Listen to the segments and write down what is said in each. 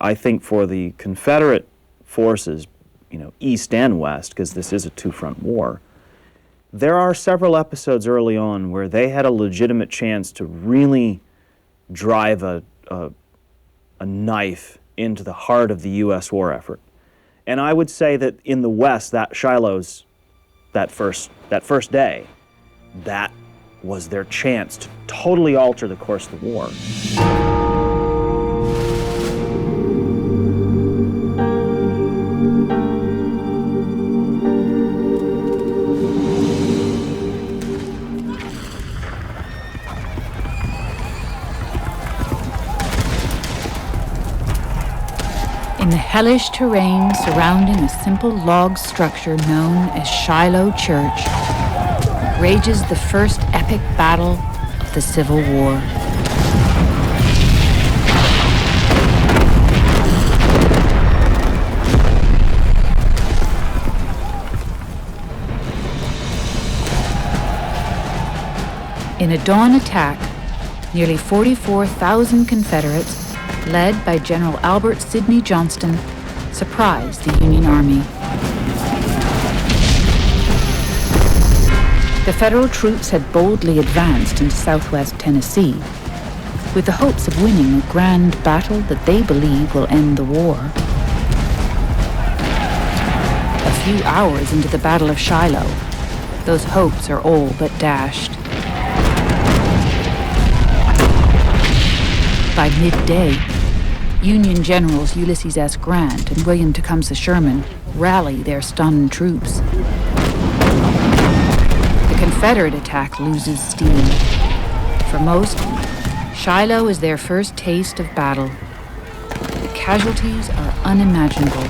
I think for the Confederate forces, East and West, because this is a two-front war, there are several episodes early on where they had a legitimate chance to really drive a knife into the heart of the U.S. war effort. And I would say that in the West, that Shiloh's, that first day, that was their chance to totally alter the course of the war. In the hellish terrain surrounding a simple log structure known as Shiloh Church, rages the first epic battle of the Civil War. In a dawn attack, nearly 44,000 Confederates, led by General Albert Sidney Johnston, surprised the Union Army. The Federal troops had boldly advanced into southwest Tennessee, with the hopes of winning a grand battle that they believe will end the war. A few hours into the Battle of Shiloh, those hopes are all but dashed. By midday, Union Generals Ulysses S. Grant and William Tecumseh Sherman rally their stunned troops. The Confederate attack loses steam. For most, Shiloh is their first taste of battle. The casualties are unimaginable.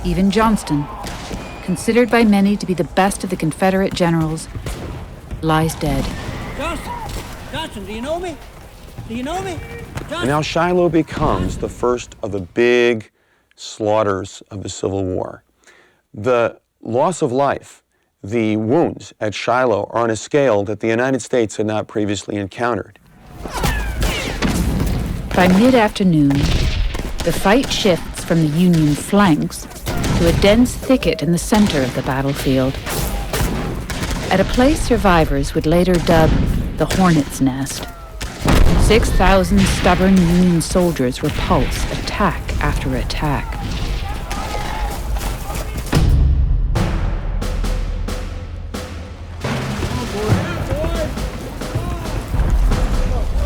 Even Johnston, considered by many to be the best of the Confederate generals, lies dead. Johnston, do you know me? Do you know me? And now Shiloh becomes the first of the big slaughters of the Civil War. The loss of life, the wounds at Shiloh are on a scale that the United States had not previously encountered. By mid-afternoon, the fight shifts from the Union flanks to a dense thicket in the center of the battlefield, at a place survivors would later dub the Hornets Nest. 6,000 stubborn Union soldiers repulse attack after attack.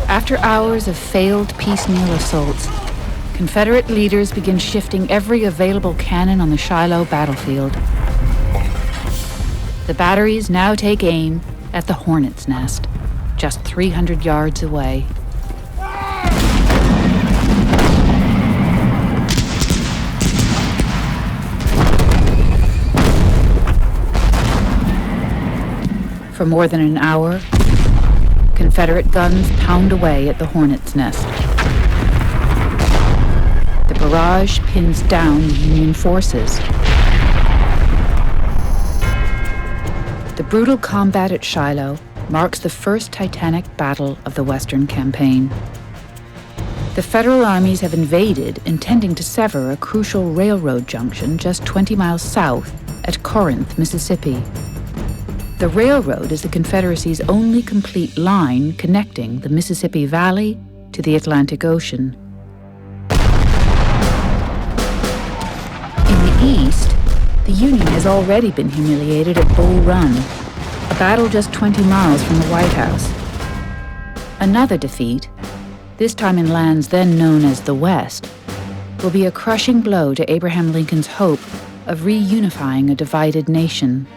After hours of failed piecemeal assaults, Confederate leaders begin shifting every available cannon on the Shiloh battlefield. The batteries now take aim at the Hornets Nest, just 300 yards away. For more than an hour, Confederate guns pound away at the Hornets' Nest. The barrage pins down the Union forces. The brutal combat at Shiloh marks the first titanic battle of the Western Campaign. The Federal armies have invaded, intending to sever a crucial railroad junction just 20 miles south at Corinth, Mississippi. The railroad is the Confederacy's only complete line connecting the Mississippi Valley to the Atlantic Ocean. In the east, the Union has already been humiliated at Bull Run, a battle just 20 miles from the White House. Another defeat, this time in lands then known as the West, will be a crushing blow to Abraham Lincoln's hope of reunifying a divided nation.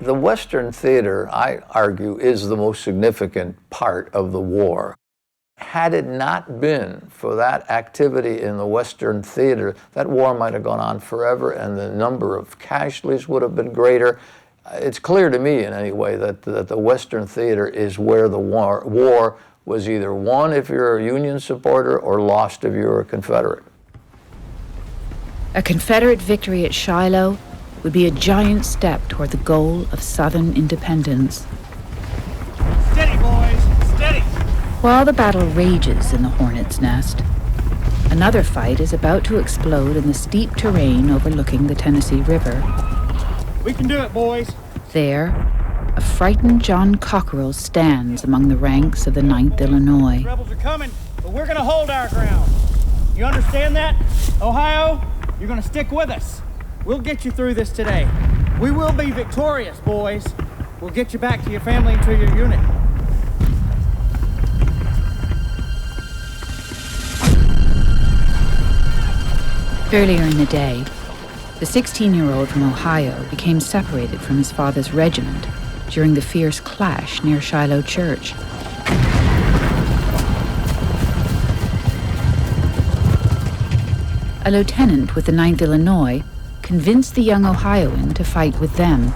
The Western theater, I argue, is the most significant part of the war. Had it not been for that activity in the Western theater, that war might have gone on forever and the number of casualties would have been greater. It's clear to me, in any way, that the Western theater is where the war was either won if you're a Union supporter or lost if you're a Confederate. A Confederate victory at Shiloh would be a giant step toward the goal of Southern independence. Steady, boys, steady. While the battle rages in the Hornets Nest, another fight is about to explode in the steep terrain overlooking the Tennessee River. We can do it, boys. There, a frightened John Cockrell stands among the ranks of the 9th Illinois. Rebels are coming, but we're gonna hold our ground. You understand that? Ohio, you're gonna stick with us. We'll get you through this today. We will be victorious, boys. We'll get you back to your family and to your unit. Earlier in the day, the 16-year-old from Ohio became separated from his father's regiment during the fierce clash near Shiloh Church. A lieutenant with the 9th Illinois convinced the young Ohioan to fight with them.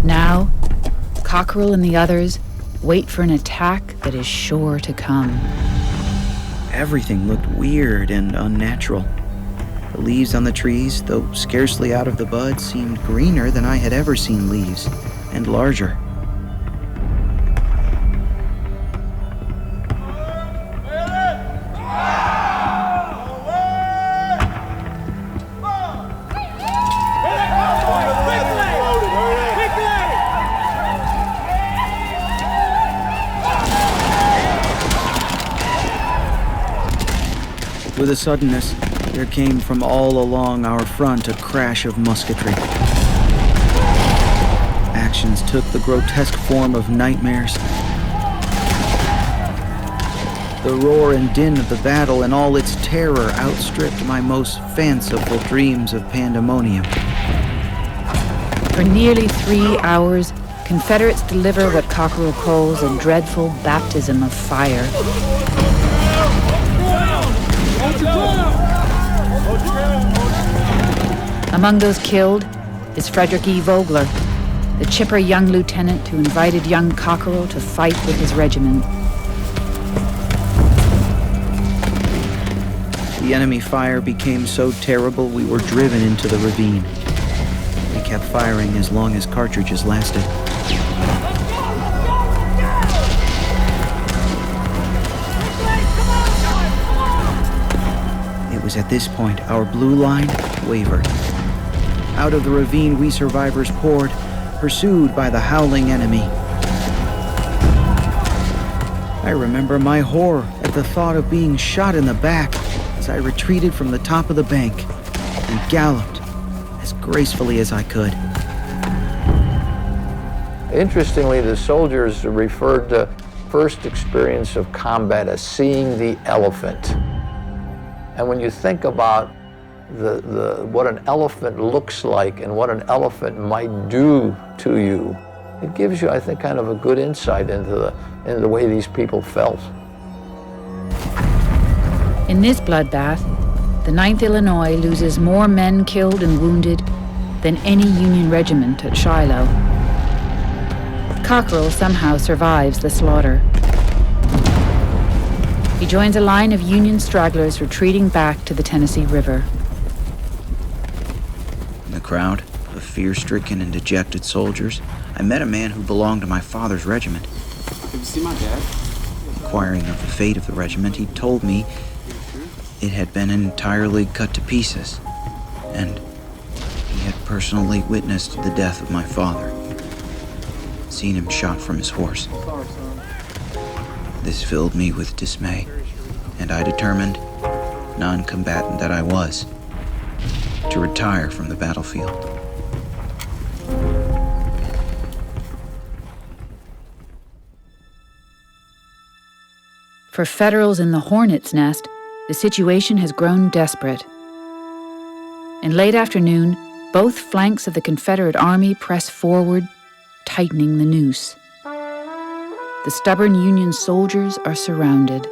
Now, Cockrell and the others wait for an attack that is sure to come. Everything looked weird and unnatural. The leaves on the trees, though scarcely out of the bud, seemed greener than I had ever seen leaves, and larger. With a suddenness, there came from all along our front a crash of musketry. Actions took the grotesque form of nightmares. The roar and din of the battle and all its terror outstripped my most fanciful dreams of pandemonium. For nearly 3 hours, Confederates deliver what Cockrell calls a dreadful baptism of fire. Among those killed is Frederick E. Vogler, the chipper young lieutenant who invited young Cockrell to fight with his regiment. The enemy fire became so terrible we were driven into the ravine. We kept firing as long as cartridges lasted. It was at this point our blue line wavered. Out of the ravine we survivors poured, pursued by the howling enemy. I remember my horror at the thought of being shot in the back as I retreated from the top of the bank and galloped as gracefully as I could. Interestingly, the soldiers referred to first experience of combat as seeing the elephant. And when you think about what an elephant looks like and what an elephant might do to you, it gives you, I think, kind of a good insight into the way these people felt. In this bloodbath, the 9th Illinois loses more men killed and wounded than any Union regiment at Shiloh. Cockrell somehow survives the slaughter. He joins a line of Union stragglers retreating back to the Tennessee River. In the crowd of fear-stricken and dejected soldiers, I met a man who belonged to my father's regiment. Have you seen my dad? Inquiring of the fate of the regiment, he told me it had been entirely cut to pieces, and he had personally witnessed the death of my father, seen him shot from his horse. Sorry, son. This filled me with dismay, and I determined, non-combatant that I was, to retire from the battlefield. For Federals in the Hornets Nest, the situation has grown desperate. In late afternoon, both flanks of the Confederate Army press forward, tightening the noose. The stubborn Union soldiers are surrounded.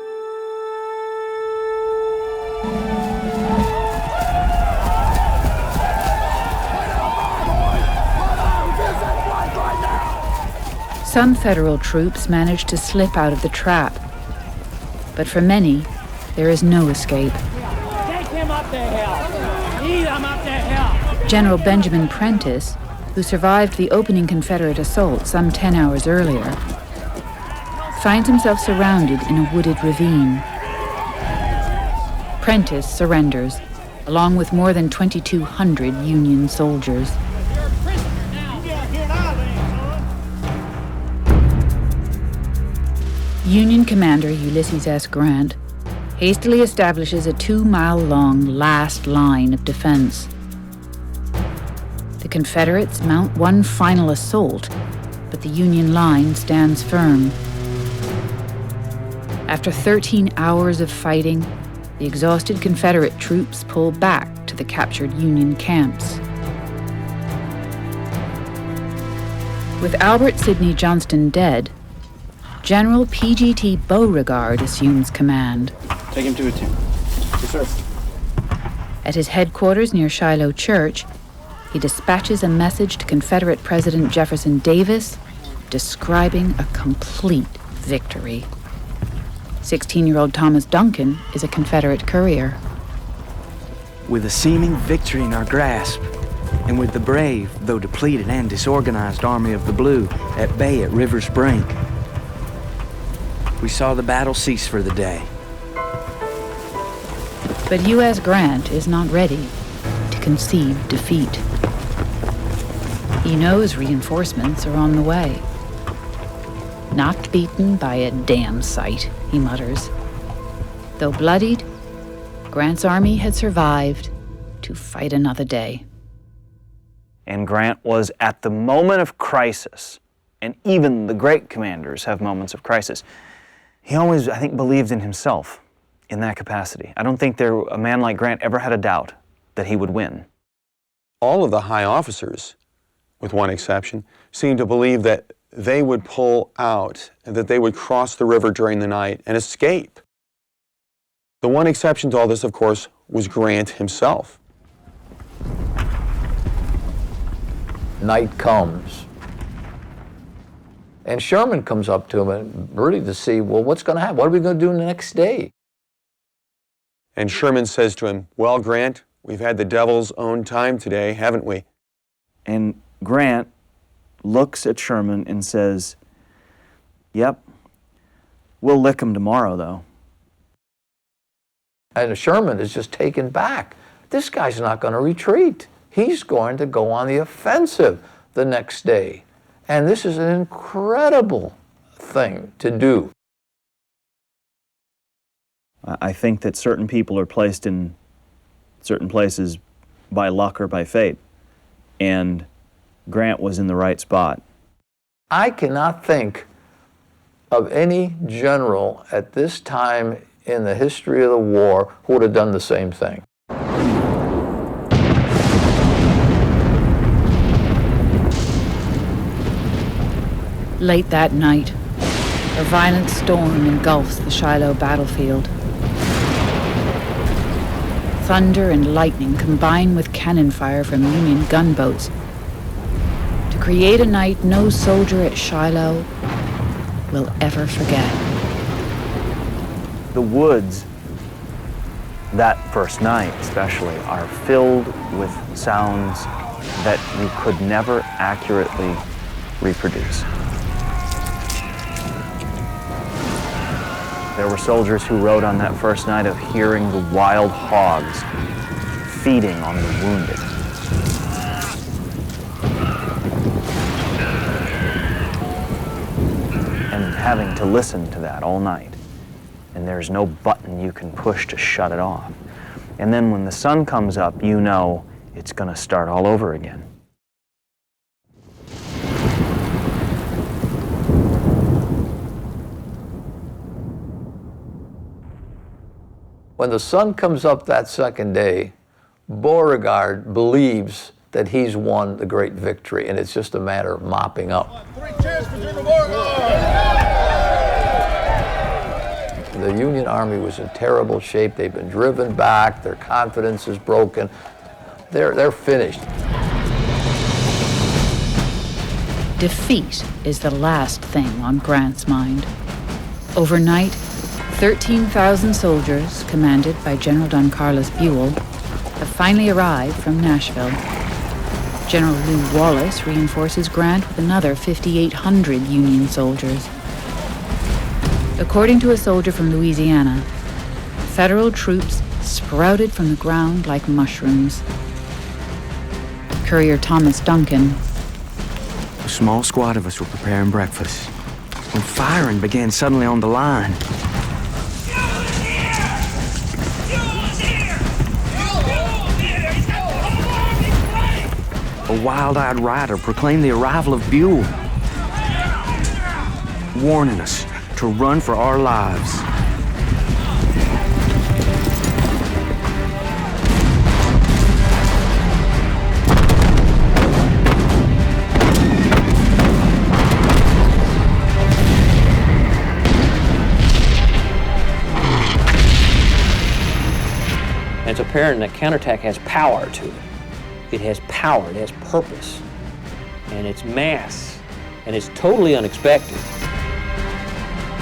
Some Federal troops manage to slip out of the trap, but for many, there is no escape. Take him up the hill. Lead him up the hill. General Benjamin Prentiss, who survived the opening Confederate assault some 10 hours earlier, finds himself surrounded in a wooded ravine. Prentiss surrenders, along with more than 2,200 Union soldiers. You're a prisoner now. You get here and I son. Union Commander Ulysses S. Grant hastily establishes a 2-mile-long last line of defense. The Confederates mount one final assault, but the Union line stands firm. After 13 hours of fighting, the exhausted Confederate troops pull back to the captured Union camps. With Albert Sidney Johnston dead, General P.G.T. Beauregard assumes command. Take him to a tent. Yes, sir. At his headquarters near Shiloh Church, he dispatches a message to Confederate President Jefferson Davis describing a complete victory. 16-year-old Thomas Duncan is a Confederate courier. With a seeming victory in our grasp, and with the brave, though depleted and disorganized Army of the Blue at bay at river's brink, we saw the battle cease for the day. But U.S. Grant is not ready to concede defeat. He knows reinforcements are on the way. Not beaten by a damn sight, he mutters. Though bloodied, Grant's army had survived to fight another day. And Grant was at the moment of crisis, and even the great commanders have moments of crisis. He always, I think, believed in himself in that capacity. I don't think a man like Grant ever had a doubt that he would win. All of the high officers, with one exception, seemed to believe that they would pull out and that they would cross the river during the night and escape. The one exception to all this, of course, was Grant himself. Night comes. And Sherman comes up to him and really to see, well, what's going to happen? What are we going to do the next day? And Sherman says to him, well, Grant, we've had the devil's own time today, haven't we? And Grant looks at Sherman and says, yep, we'll lick 'em tomorrow, though. And Sherman is just taken back. This guy's not going to retreat. He's going to go on the offensive the next day. And this is an incredible thing to do. I think that certain people are placed in certain places by luck or by fate, and Grant was in the right spot. I cannot think of any general at this time in the history of the war who would have done the same thing. Late that night, a violent storm engulfs the Shiloh battlefield. Thunder and lightning combine with cannon fire from Union gunboats to create a night no soldier at Shiloh will ever forget. The woods, that first night especially, are filled with sounds that you could never accurately reproduce. There were soldiers who wrote on that first night of hearing the wild hogs feeding on the wounded. And having to listen to that all night. And there's no button you can push to shut it off. And then when the sun comes up, you know it's going to start all over again. When the sun comes up that second day, Beauregard believes that he's won the great victory, and it's just a matter of mopping up. 3 cheers for General Beauregard! The Union Army was in terrible shape. They've been driven back. Their confidence is broken. They're finished. Defeat is the last thing on Grant's mind. Overnight, 13,000 soldiers, commanded by General Don Carlos Buell, have finally arrived from Nashville. General Lew Wallace reinforces Grant with another 5,800 Union soldiers. According to a soldier from Louisiana, Federal troops sprouted from the ground like mushrooms. Courier Thomas Duncan. A small squad of us were preparing breakfast when firing began suddenly on the line. A wild-eyed rider proclaimed the arrival of Buell, warning us to run for our lives. It's apparent that counterattack has power to it. It has power, it has purpose, and it's mass, and it's totally unexpected.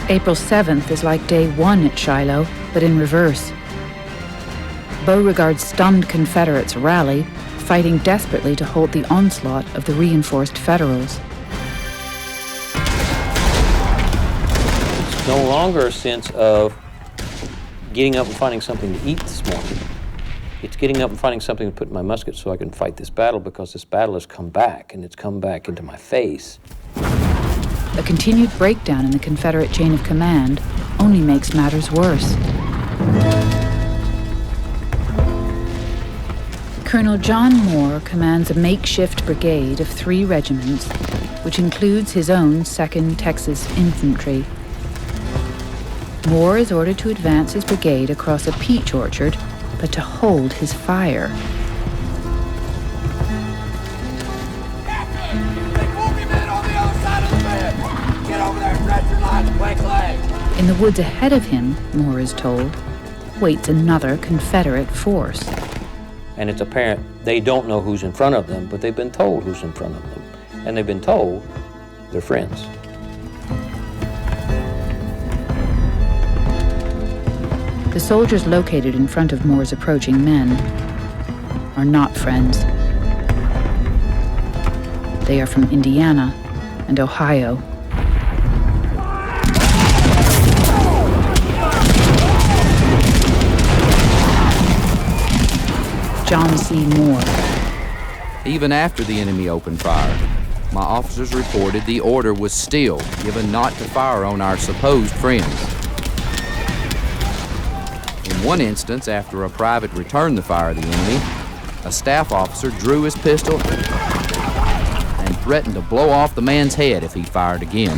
April 7th is like day one at Shiloh, but in reverse. Beauregard's stunned Confederates rally, fighting desperately to halt the onslaught of the reinforced Federals. It's no longer a sense of getting up and finding something to eat this morning. It's getting up and finding something to put in my musket so I can fight this battle, because this battle has come back, and it's come back into my face. A continued breakdown in the Confederate chain of command only makes matters worse. Colonel John Moore commands a makeshift brigade of 3 regiments, which includes his own 2nd Texas Infantry. Moore is ordered to advance his brigade across a peach orchard, but to hold his fire. In the woods ahead of him, Moore is told, waits another Confederate force. And it's apparent they don't know who's in front of them, but they've been told who's in front of them. And they've been told they're friends. The soldiers located in front of Moore's approaching men are not friends. They are from Indiana and Ohio. John C. Moore. Even after the enemy opened fire, my officers reported the order was still given not to fire on our supposed friends. In one instance, after a private returned the fire of the enemy, a staff officer drew his pistol and threatened to blow off the man's head if he fired again.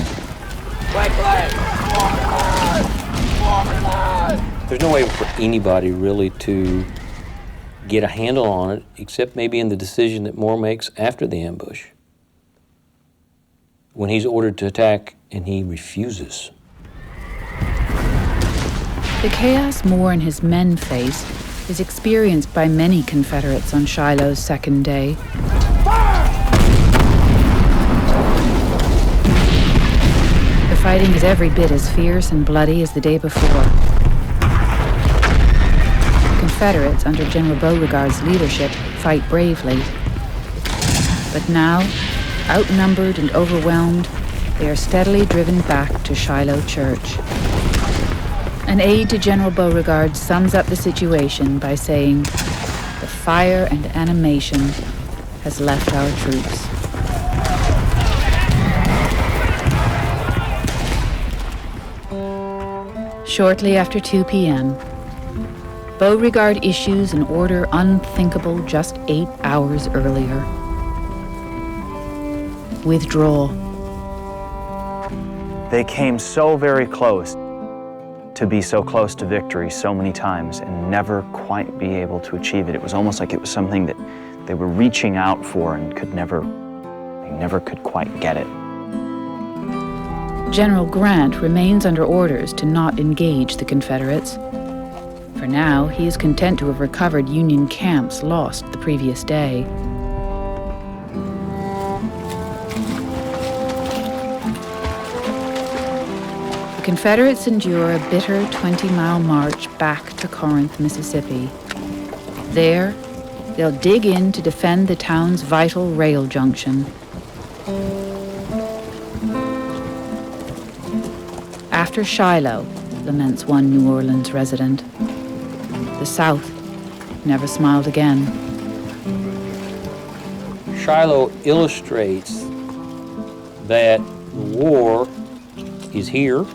There's no way for anybody really to get a handle on it, except maybe in the decision that Moore makes after the ambush, when he's ordered to attack and he refuses. The chaos Moore and his men face is experienced by many Confederates on Shiloh's second day. The fighting is every bit as fierce and bloody as the day before. Confederates under General Beauregard's leadership fight bravely. But now, outnumbered and overwhelmed, they are steadily driven back to Shiloh Church. An aide to General Beauregard sums up the situation by saying, "The fire and animation has left our troops." Shortly after 2 p.m., Beauregard issues an order unthinkable just 8 hours earlier. Withdraw. They came so very close to be so close to victory so many times and never quite be able to achieve it. It was almost like it was something that they were reaching out for and they never could quite get it. General Grant remains under orders to not engage the Confederates. For now, he is content to have recovered Union camps lost the previous day. The Confederates endure a bitter 20-mile march back to Corinth, Mississippi. There, they'll dig in to defend the town's vital rail junction. After after Shiloh, laments one New Orleans resident. The South never smiled again. Shiloh illustrates that the war is here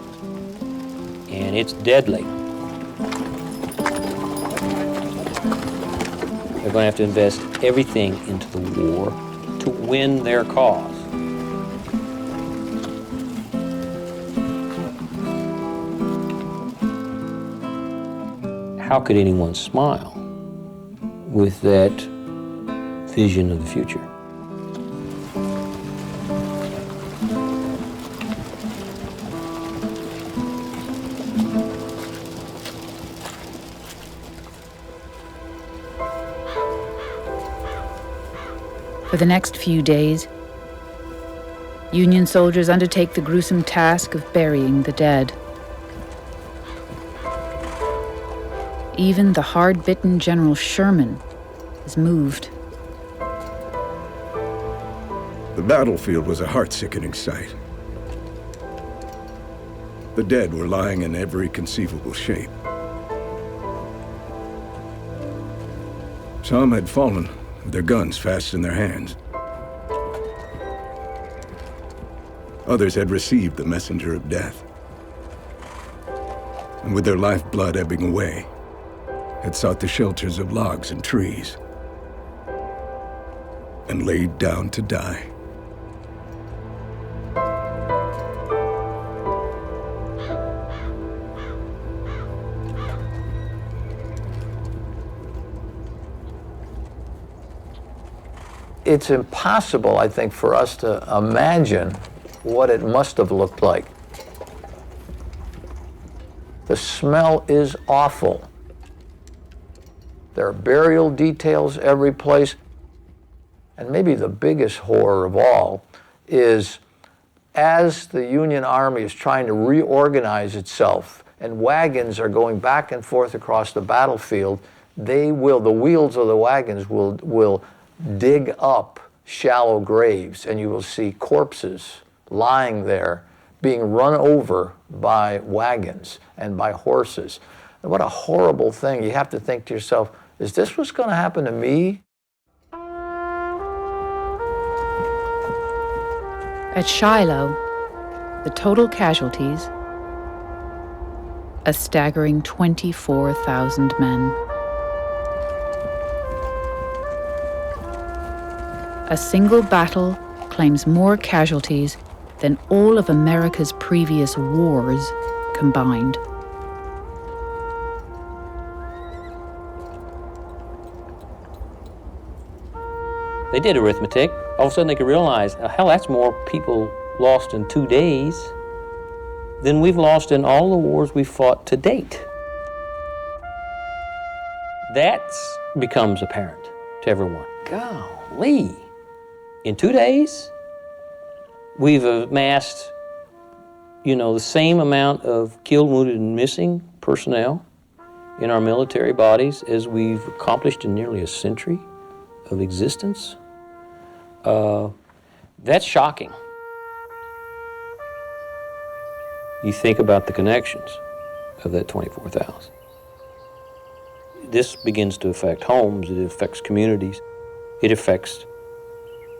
and it's deadly. They're going to have to invest everything into the war to win their cause. How could anyone smile with that vision of the future? For the next few days, Union soldiers undertake the gruesome task of burying the dead. Even the hard-bitten General Sherman is moved. The battlefield was a heart-sickening sight. The dead were lying in every conceivable shape. Some had fallen with their guns fast in their hands. Others had received the messenger of death, and with their lifeblood ebbing away, had sought the shelters of logs and trees, and laid down to die. It's impossible, I think, for us to imagine what it must have looked like. The smell is awful. There are burial details every place. And maybe the biggest horror of all is as the Union Army is trying to reorganize itself and wagons are going back and forth across the battlefield, the wheels of the wagons will dig up shallow graves, and you will see corpses lying there being run over by wagons and by horses. And what a horrible thing. You have to think to yourself, is this what's going to happen to me? At Shiloh, the total casualties, a staggering 24,000 men. A single battle claims more casualties than all of America's previous wars combined. They did arithmetic. All of a sudden they could realize, hell, that's more people lost in 2 days than we've lost in all the wars we've fought to date. That becomes apparent to everyone. Golly. In 2 days, we've amassed, the same amount of killed, wounded, and missing personnel in our military bodies as we've accomplished in nearly a century of existence. That's shocking. You think about the connections of that 24,000. This begins to affect homes, it affects communities, it affects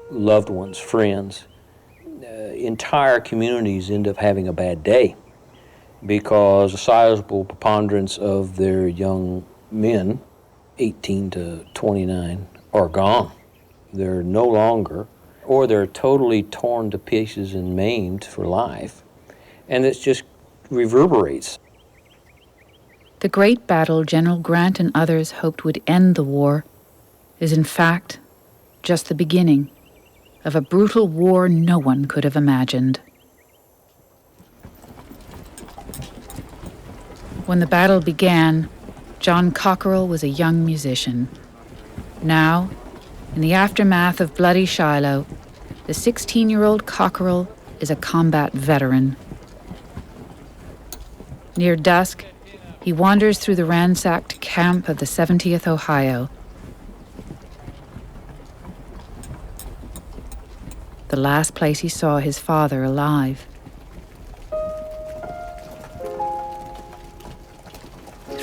loved ones, friends. Entire communities end up having a bad day because a sizable preponderance of their young men, 18 to 29, are gone. They're no longer, or they're totally torn to pieces and maimed for life, and it just reverberates. The great battle General Grant and others hoped would end the war is in fact just the beginning of a brutal war no one could have imagined. When the battle began, John Cockrell was a young musician. Now, in the aftermath of bloody Shiloh, the 16-year-old Cockrell is a combat veteran. Near dusk, he wanders through the ransacked camp of the 70th Ohio. The last place he saw his father alive.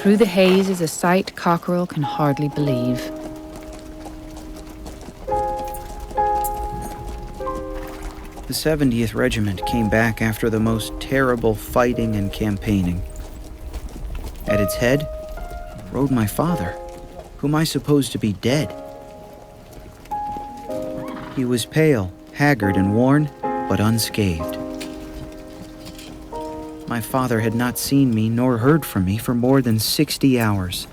Through the haze is a sight Cockrell can hardly believe. The 70th Regiment came back after the most terrible fighting and campaigning. At its head rode my father, whom I supposed to be dead. He was pale, haggard, and worn, but unscathed. My father had not seen me nor heard from me for more than 60 hours.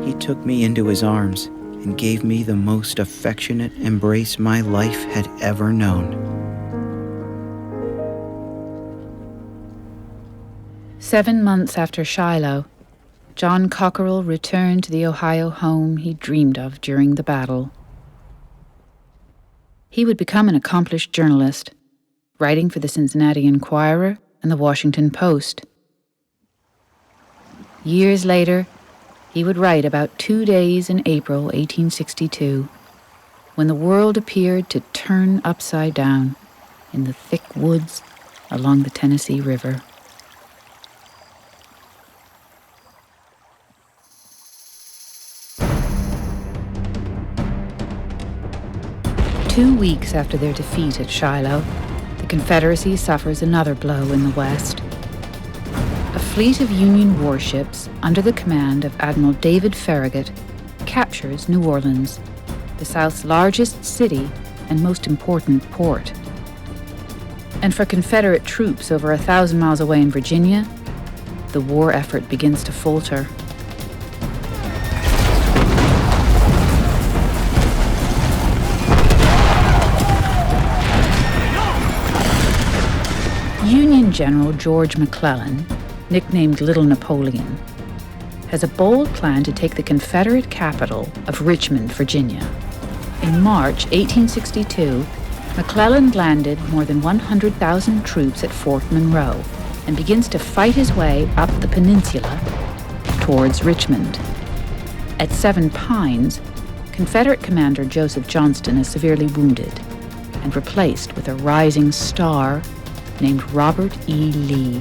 He took me into his arms and gave me the most affectionate embrace my life had ever known. 7 months after Shiloh, John Cockrell returned to the Ohio home he dreamed of during the battle. He would become an accomplished journalist, writing for the Cincinnati Enquirer and the Washington Post. Years later, he would write about 2 days in April 1862, when the world appeared to turn upside down in the thick woods along the Tennessee River. Two weeks after their defeat at Shiloh, the Confederacy suffers another blow in the West. A fleet of Union warships under the command of Admiral David Farragut captures New Orleans, the South's largest city and most important port. And for Confederate troops over 1,000 miles away in Virginia, the war effort begins to falter. Union General George McClellan, nicknamed Little Napoleon, has a bold plan to take the Confederate capital of Richmond, Virginia. In March 1862, McClellan landed more than 100,000 troops at Fort Monroe and begins to fight his way up the peninsula towards Richmond. At Seven Pines, Confederate commander Joseph Johnston is severely wounded and replaced with a rising star named Robert E. Lee.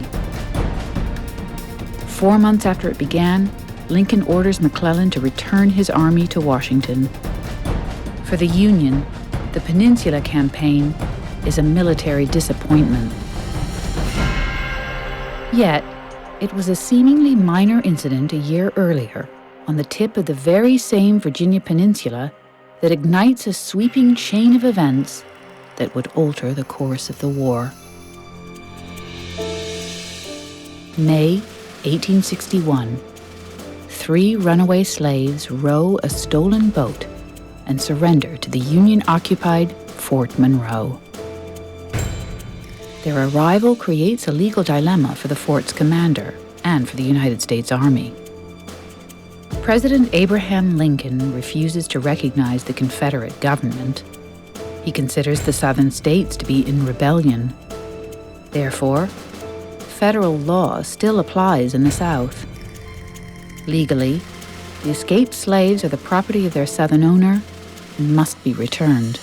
4 months after it began, Lincoln orders McClellan to return his army to Washington. For the Union, the Peninsula Campaign is a military disappointment. Yet, it was a seemingly minor incident a year earlier, on the tip of the very same Virginia Peninsula, that ignites a sweeping chain of events that would alter the course of the war. May 1861, 3 runaway slaves row a stolen boat and surrender to the Union-occupied Fort Monroe. Their arrival creates a legal dilemma for the fort's commander and for the United States Army. President Abraham Lincoln refuses to recognize the Confederate government. He considers the Southern states to be in rebellion. Therefore, federal law still applies in the South. Legally, the escaped slaves are the property of their Southern owner and must be returned.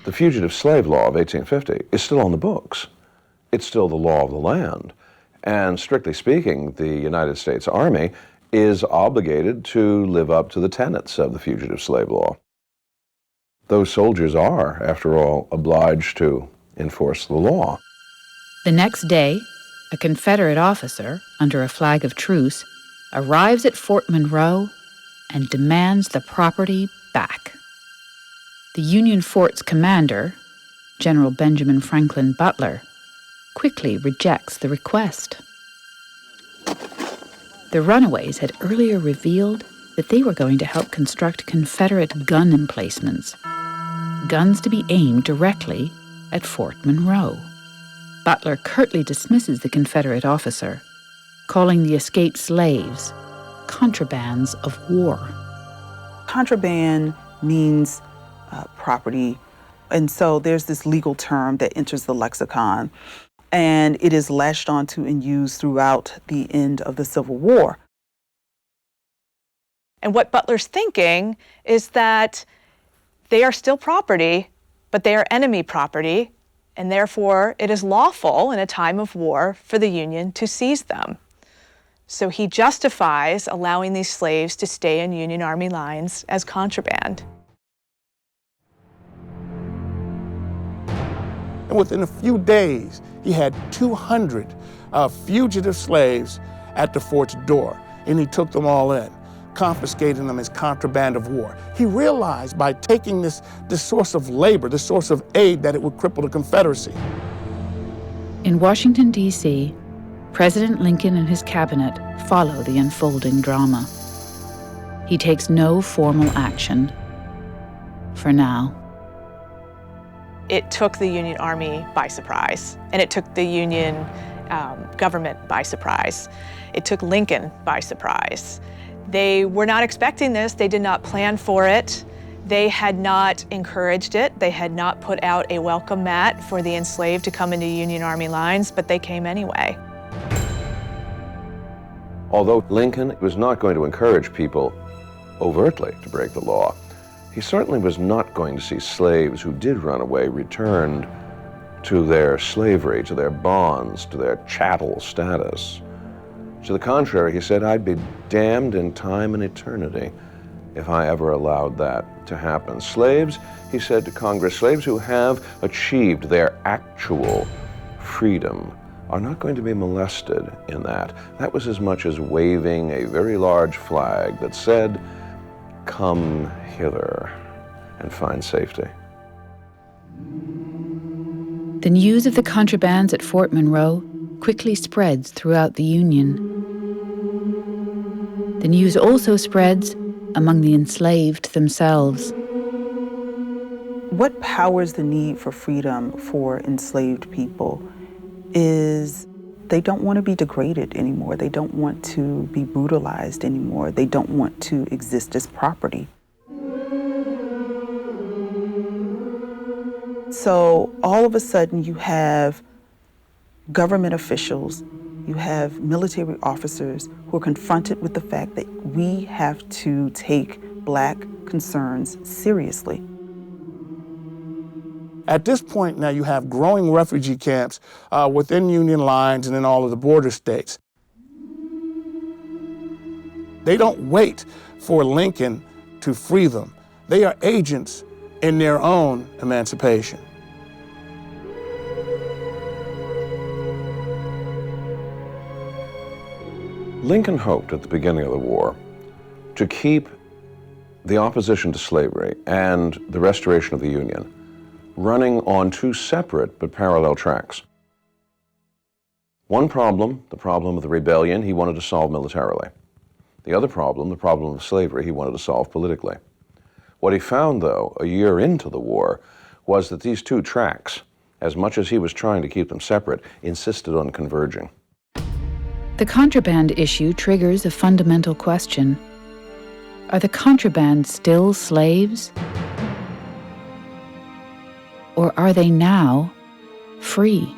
The Fugitive Slave Law of 1850 is still on the books. It's still the law of the land. And strictly speaking, the United States Army is obligated to live up to the tenets of the Fugitive Slave Law. Those soldiers are, after all, obliged to enforce the law. The next day, a Confederate officer, under a flag of truce, arrives at Fort Monroe and demands the property back. The Union fort's commander, General Benjamin Franklin Butler, quickly rejects the request. The runaways had earlier revealed that they were going to help construct Confederate gun emplacements, guns to be aimed directly at Fort Monroe. Butler curtly dismisses the Confederate officer, calling the escaped slaves contrabands of war. Contraband means property, and so there's this legal term that enters the lexicon, and it is latched onto and used throughout the end of the Civil War. And what Butler's thinking is that they are still property, but they are enemy property, and therefore it is lawful in a time of war for the Union to seize them. So he justifies allowing these slaves to stay in Union Army lines as contraband. And within a few days, he had 200 fugitive slaves at the fort's door, and he took them all in, confiscating them as contraband of war. He realized by taking this source of labor, this source of aid, that it would cripple the Confederacy. In Washington, D.C., President Lincoln and his cabinet follow the unfolding drama. He takes no formal action, for now. It took the Union Army by surprise, and it took the Union government by surprise. It took Lincoln by surprise. They were not expecting this. They did not plan for it. They had not encouraged it. They had not put out a welcome mat for the enslaved to come into Union Army lines, but they came anyway. Although Lincoln was not going to encourage people overtly to break the law, he certainly was not going to see slaves who did run away returned to their slavery, to their bonds, to their chattel status. To the contrary, he said, I'd be damned in time and eternity if I ever allowed that to happen. Slaves, he said to Congress, slaves who have achieved their actual freedom are not going to be molested in that. That was as much as waving a very large flag that said, come hither and find safety. The news of the contrabands at Fort Monroe quickly spreads throughout the Union. The news also spreads among the enslaved themselves. What powers the need for freedom for enslaved people is they don't want to be degraded anymore. They don't want to be brutalized anymore. They don't want to exist as property. So all of a sudden you have government officials, you have military officers who are confronted with the fact that we have to take Black concerns seriously. At this point now, you have growing refugee camps within Union lines and in all of the border states. They don't wait for Lincoln to free them. They are agents in their own emancipation. Lincoln hoped at the beginning of the war to keep the opposition to slavery and the restoration of the Union running on two separate but parallel tracks. One problem, the problem of the rebellion, he wanted to solve militarily. The other problem, the problem of slavery, he wanted to solve politically. What he found, though, a year into the war, was that these two tracks, as much as he was trying to keep them separate, insisted on converging. The contraband issue triggers a fundamental question. Are the contrabands still slaves? Or are they now free?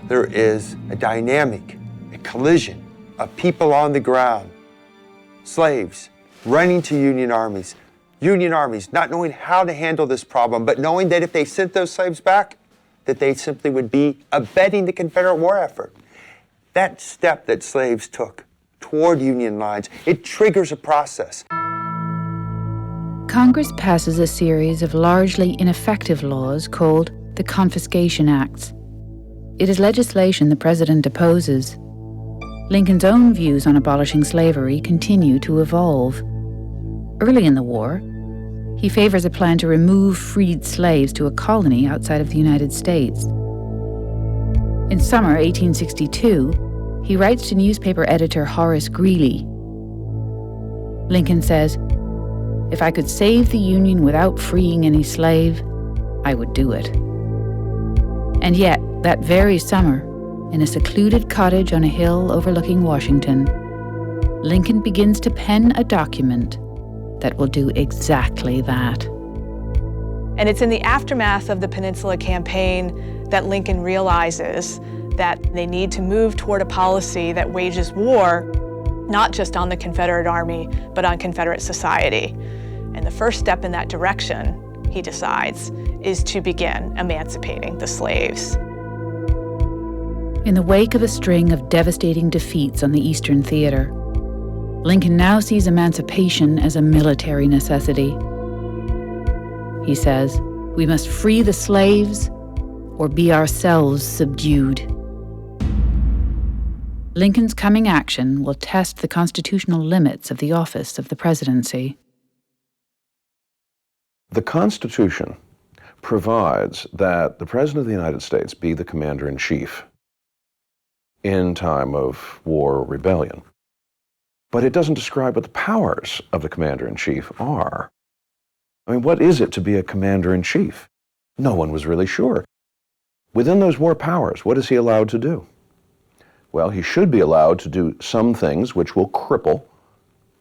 There is a dynamic, a collision of people on the ground, slaves running to Union armies not knowing how to handle this problem, but knowing that if they sent those slaves back, that they simply would be abetting the Confederate war effort. That step that slaves took toward Union lines, it triggers a process. Congress passes a series of largely ineffective laws called the Confiscation Acts. It is legislation the president opposes. Lincoln's own views on abolishing slavery continue to evolve. Early in the war, he favors a plan to remove freed slaves to a colony outside of the United States. In summer 1862, he writes to newspaper editor Horace Greeley. Lincoln says, "If I could save the Union without freeing any slave, I would do it." And yet, that very summer, in a secluded cottage on a hill overlooking Washington, Lincoln begins to pen a document that will do exactly that. And it's in the aftermath of the Peninsula Campaign that Lincoln realizes that they need to move toward a policy that wages war not just on the Confederate Army, but on Confederate society. And the first step in that direction, he decides, is to begin emancipating the slaves. In the wake of a string of devastating defeats on the Eastern Theater, Lincoln now sees emancipation as a military necessity. He says, "We must free the slaves or be ourselves subdued." Lincoln's coming action will test the constitutional limits of the office of the presidency. The Constitution provides that the President of the United States be the commander-in-chief in time of war or rebellion. But it doesn't describe what the powers of the commander-in-chief are. I mean, what is it to be a commander-in-chief? No one was really sure. Within those war powers, what is he allowed to do? Well, he should be allowed to do some things which will cripple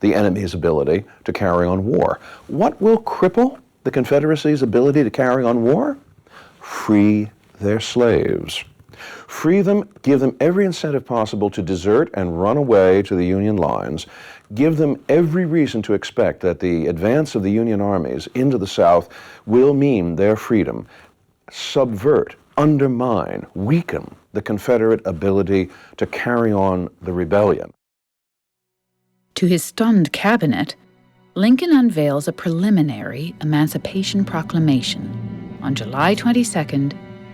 the enemy's ability to carry on war. What will cripple the Confederacy's ability to carry on war? Free their slaves. Free them, give them every incentive possible to desert and run away to the Union lines. Give them every reason to expect that the advance of the Union armies into the South will mean their freedom. Subvert, undermine, weaken the Confederate ability to carry on the rebellion. To his stunned cabinet, Lincoln unveils a preliminary Emancipation Proclamation on July 22,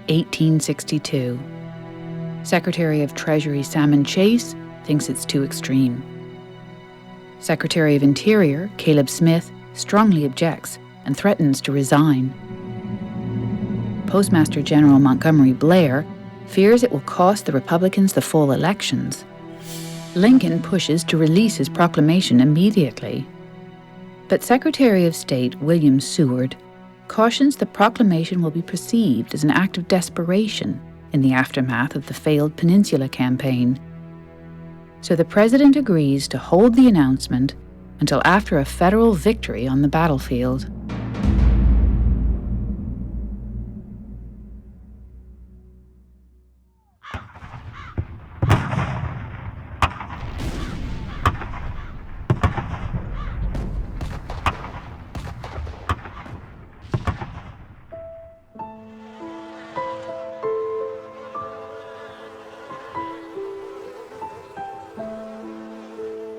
1862. Secretary of Treasury Salmon Chase thinks it's too extreme. Secretary of Interior Caleb Smith strongly objects and threatens to resign. Postmaster General Montgomery Blair fears it will cost the Republicans the fall elections. Lincoln pushes to release his proclamation immediately. But Secretary of State William Seward cautions the proclamation will be perceived as an act of desperation in the aftermath of the failed Peninsula Campaign. So the president agrees to hold the announcement until after a federal victory on the battlefield.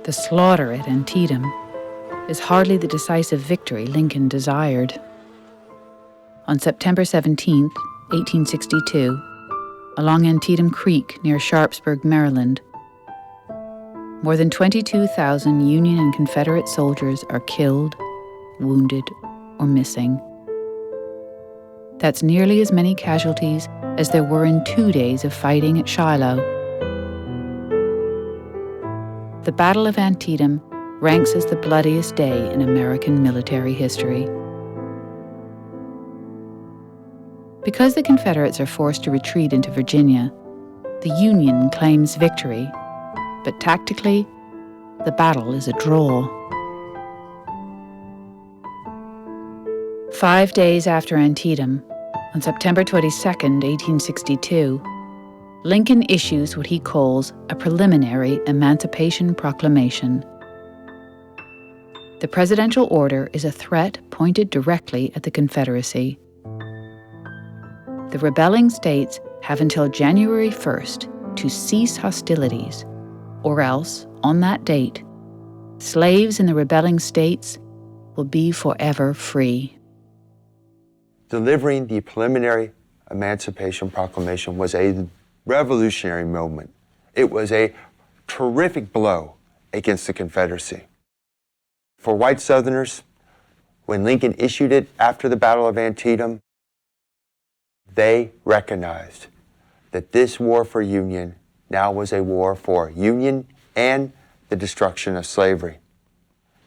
The slaughter at Antietam is hardly the decisive victory Lincoln desired. On September 17, 1862, along Antietam Creek near Sharpsburg, Maryland, more than 22,000 Union and Confederate soldiers are killed, wounded, or missing. That's nearly as many casualties as there were in 2 days of fighting at Shiloh. The Battle of Antietam ranks as the bloodiest day in American military history. Because the Confederates are forced to retreat into Virginia, the Union claims victory, but tactically, the battle is a draw. 5 days after Antietam, on September 22, 1862, Lincoln issues what he calls a preliminary Emancipation Proclamation. The presidential order is a threat pointed directly at the Confederacy. The rebelling states have until January 1st to cease hostilities, or else, on that date, slaves in the rebelling states will be forever free. Delivering the preliminary Emancipation Proclamation was a revolutionary moment. It was a terrific blow against the Confederacy. For white Southerners, when Lincoln issued it after the Battle of Antietam, they recognized that this war for Union now was a war for Union and the destruction of slavery.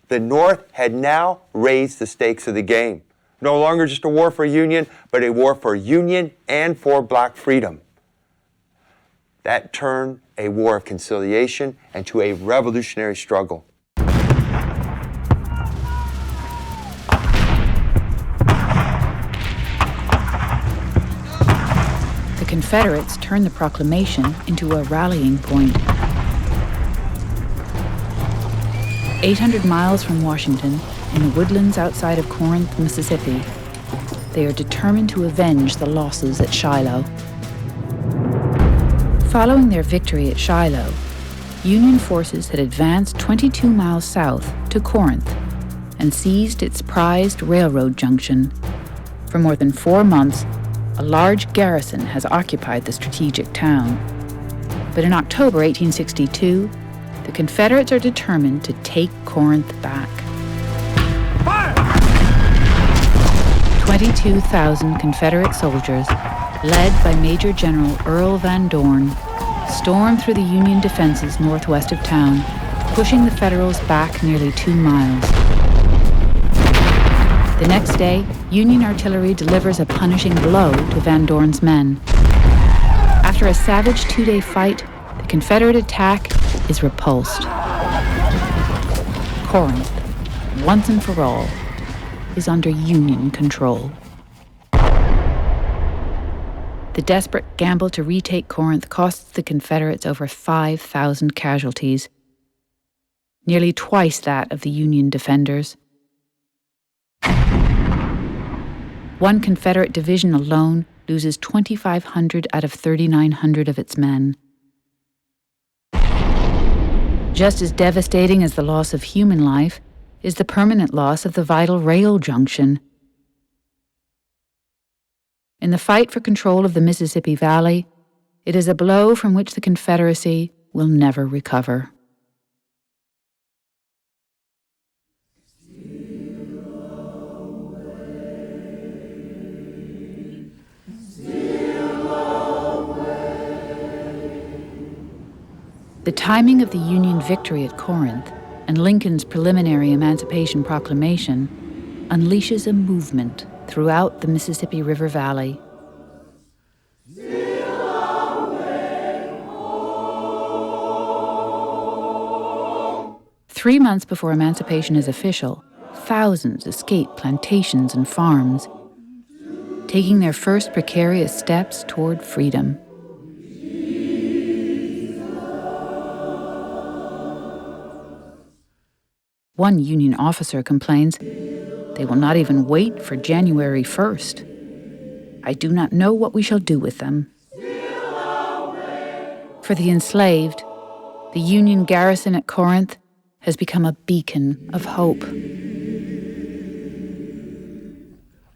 The North had now raised the stakes of the game. No longer just a war for Union, but a war for Union and for Black freedom. That turned a war of conciliation into a revolutionary struggle. The Confederates turned the proclamation into a rallying point. 800 miles from Washington, in the woodlands outside of Corinth, Mississippi, they are determined to avenge the losses at Shiloh. Following their victory at Shiloh, Union forces had advanced 22 miles south to Corinth and seized its prized railroad junction. For more than 4 months, a large garrison has occupied the strategic town. But in October 1862, the Confederates are determined to take Corinth back. 22,000 Confederate soldiers, led by Major General Earl Van Dorn, stormed through the Union defenses northwest of town, pushing the Federals back nearly 2 miles. The next day, Union artillery delivers a punishing blow to Van Dorn's men. After a savage 2-day fight, the Confederate attack is repulsed. Corinth, once and for all, is under Union control. The desperate gamble to retake Corinth costs the Confederates over 5,000 casualties, nearly twice that of the Union defenders. One Confederate division alone loses 2,500 out of 3,900 of its men. Just as devastating as the loss of human life is the permanent loss of the vital rail junction. In the fight for control of the Mississippi Valley, it is a blow from which the Confederacy will never recover. The timing of the Union victory at Corinth and Lincoln's preliminary Emancipation Proclamation unleashes a movement throughout the Mississippi River Valley. 3 months before emancipation is official, thousands escape plantations and farms, taking their first precarious steps toward freedom. One Union officer complains, "They will not even wait for January 1st. I do not know what we shall do with them." For the enslaved, the Union garrison at Corinth has become a beacon of hope.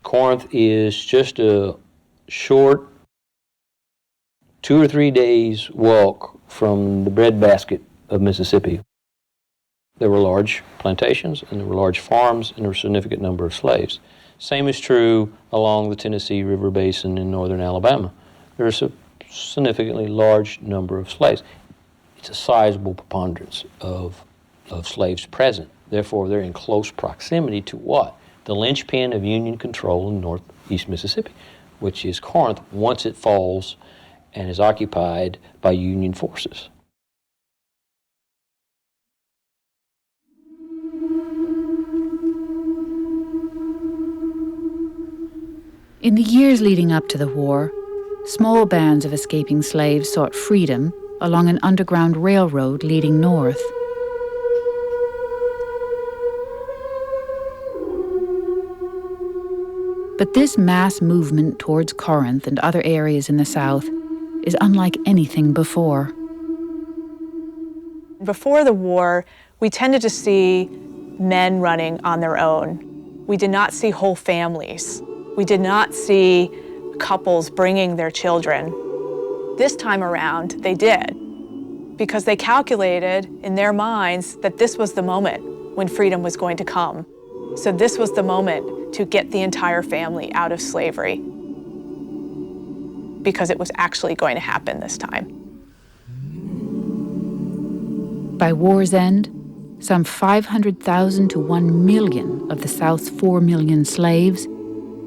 Corinth is just a short 2 or 3 days walk from the breadbasket of Mississippi. There were large plantations, and there were large farms, and there were a significant number of slaves. Same is true along the Tennessee River Basin in northern Alabama. There's a significantly large number of slaves. It's a sizable preponderance of slaves present. Therefore, they're in close proximity to what? The linchpin of Union control in northeast Mississippi, which is Corinth, once it falls and is occupied by Union forces. In the years leading up to the war, small bands of escaping slaves sought freedom along an underground railroad leading north. But this mass movement towards Corinth and other areas in the South is unlike anything before. Before the war, we tended to see men running on their own. We did not see whole families. We did not see couples bringing their children. This time around, they did, because they calculated in their minds that this was the moment when freedom was going to come. So this was the moment to get the entire family out of slavery, because it was actually going to happen this time. By war's end, some 500,000 to 1 million of the South's 4 million slaves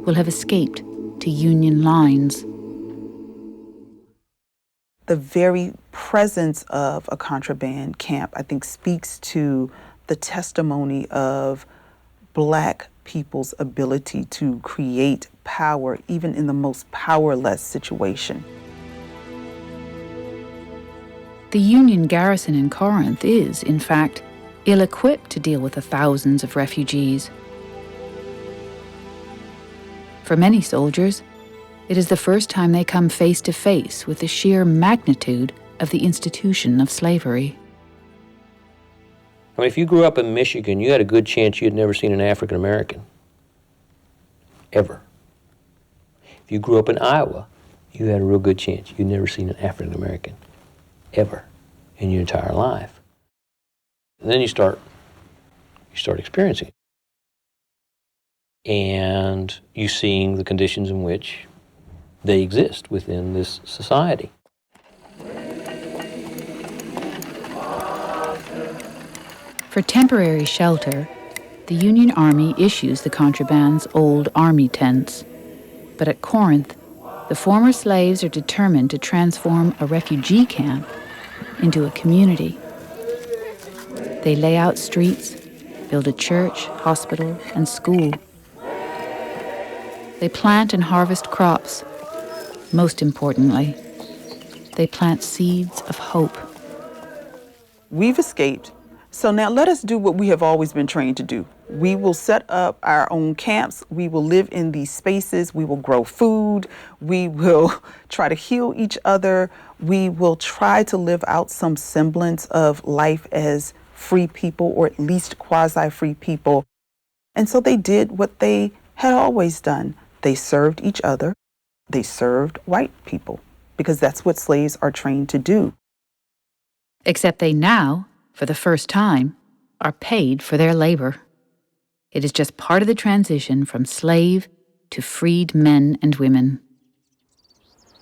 will have escaped to Union lines. The very presence of a contraband camp, I think, speaks to the testimony of Black people's ability to create power, even in the most powerless situation. The Union garrison in Corinth is, in fact, ill-equipped to deal with the thousands of refugees. For many soldiers, it is the first time they come face to face with the sheer magnitude of the institution of slavery. I mean, if you grew up in Michigan, you had a good chance you'd never seen an African American. Ever. If you grew up in Iowa, you had a real good chance you'd never seen an African American. Ever. In your entire life. And then you start experiencing it. And you're seeing the conditions in which they exist within this society. For temporary shelter, the Union Army issues the Contrabands old army tents. But at Corinth, the former slaves are determined to transform a refugee camp into a community. They lay out streets, build a church, hospital, and school. They plant and harvest crops. Most importantly, they plant seeds of hope. We've escaped, so now let us do what we have always been trained to do. We will set up our own camps. We will live in these spaces. We will grow food. We will try to heal each other. We will try to live out some semblance of life as free people, or at least quasi-free people. And so they did what they had always done. They served each other. They served white people, because that's what slaves are trained to do. Except they now, for the first time, are paid for their labor. It is just part of the transition from slave to freed men and women.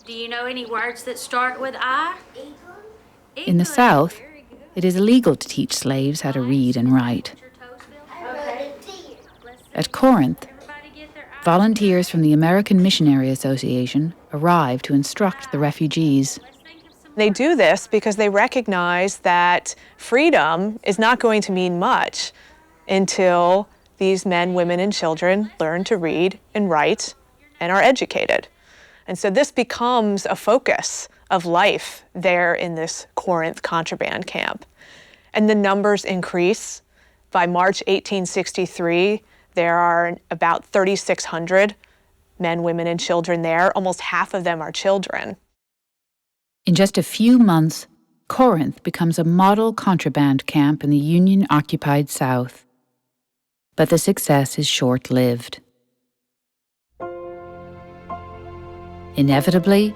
Do you know any words that start with I? In the South, it is illegal to teach slaves how to read and write. At Corinth, volunteers from the American Missionary Association arrive to instruct the refugees. They do this because they recognize that freedom is not going to mean much until these men, women, and children learn to read and write and are educated. And so this becomes a focus of life there in this Corinth contraband camp. And the numbers increase. By March 1863, there are about 3,600 men, women, and children there. Almost half of them are children. In just a few months, Corinth becomes a model contraband camp in the Union-occupied South. But the success is short-lived. Inevitably,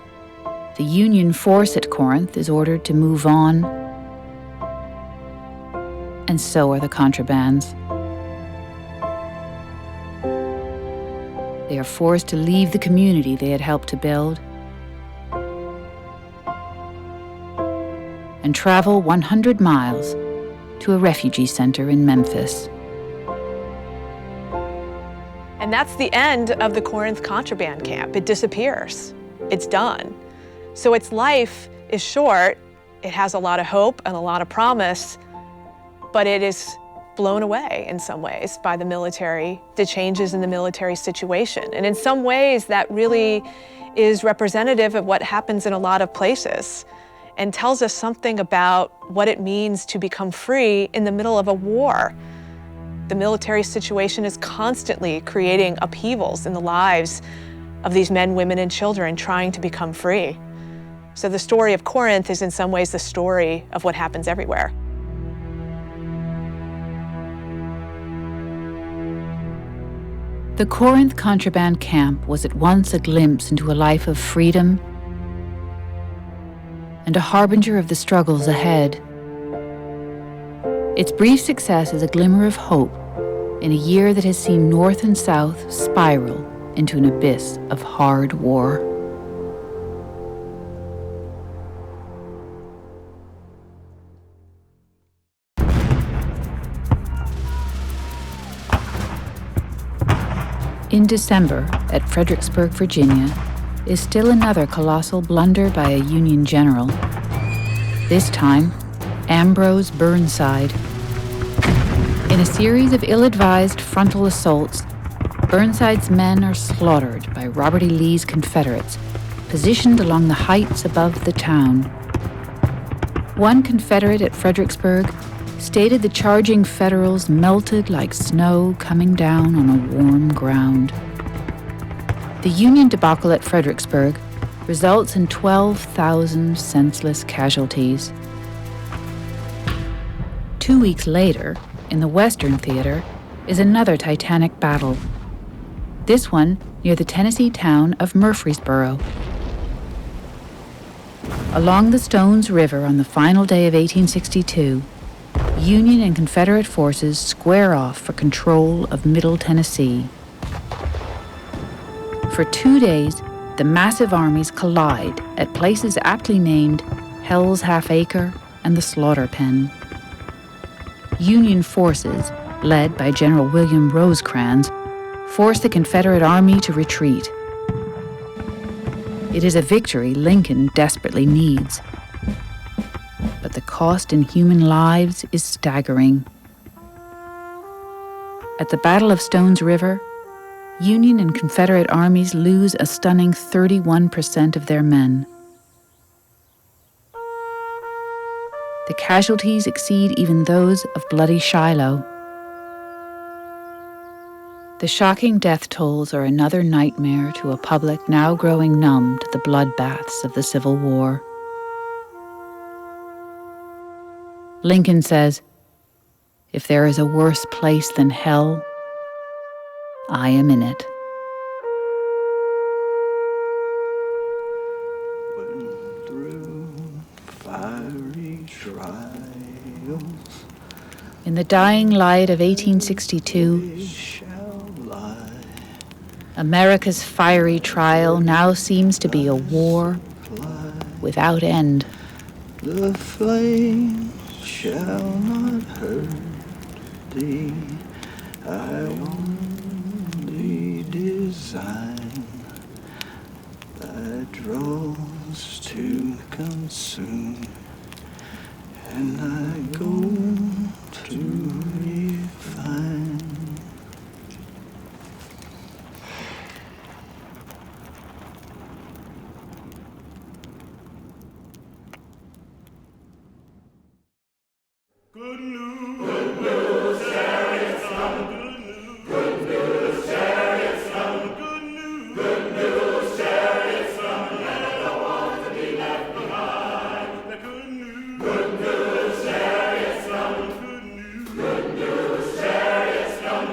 the Union force at Corinth is ordered to move on, and so are the Contrabands. They are forced to leave the community they had helped to build and travel 100 miles to a refugee center in Memphis. And that's the end of the Corinth contraband camp. It disappears. It's done. So its life is short. It has a lot of hope and a lot of promise, but it is blown away in some ways by the military, the changes in the military situation. And in some ways, that really is representative of what happens in a lot of places and tells us something about what it means to become free in the middle of a war. The military situation is constantly creating upheavals in the lives of these men, women, and children trying to become free. So the story of Corinth is in some ways the story of what happens everywhere. The Corinth contraband camp was at once a glimpse into a life of freedom and a harbinger of the struggles ahead. Its brief success is a glimmer of hope in a year that has seen North and South spiral into an abyss of hard war. In December, at Fredericksburg, Virginia, is still another colossal blunder by a Union general. This time, Ambrose Burnside. In a series of ill-advised frontal assaults, Burnside's men are slaughtered by Robert E. Lee's Confederates, positioned along the heights above the town. One Confederate at Fredericksburg stated the charging Federals melted like snow coming down on a warm ground. The Union debacle at Fredericksburg results in 12,000 senseless casualties. 2 weeks later, in the Western Theater, is another titanic battle. This one near the Tennessee town of Murfreesboro. Along the Stones River on the final day of 1862, Union and Confederate forces square off for control of Middle Tennessee. For 2 days, the massive armies collide at places aptly named Hell's Half Acre and the Slaughter Pen. Union forces, led by General William Rosecrans, force the Confederate Army to retreat. It is a victory Lincoln desperately needs. But the cost in human lives is staggering. At the Battle of Stones River, Union and Confederate armies lose a stunning 31% of their men. The casualties exceed even those of bloody Shiloh. The shocking death tolls are another nightmare to a public now growing numb to the bloodbaths of the Civil War. Lincoln says, "If there is a worse place than hell, I am in it." Went through fiery trials. In the dying light of 1862, America's fiery trial now seems to be a war without end. The flame shall not hurt thee. I only design thy draws to consume, and I go to refine. Good news, chariots come. Good news, chariots come. Good news, chariots come. And I want to be left behind. The good news, chariots come. Good news, chariots come.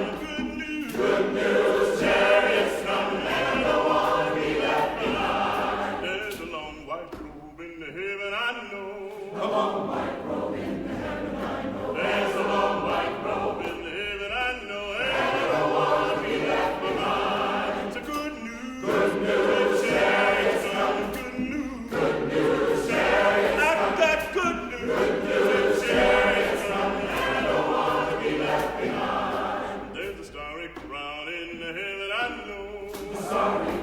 Good news, chariots come. And I want to be left behind. There's a long white robe in the heaven I know. A long white robe in the heaven I know. There's a long white robe in the heaven I know, and I don't want to be left behind. So good news, chariots coming. Good news, chariots. I've got good news, chariots coming, and I don't want to be left behind. There's a starry crown in the heaven I know.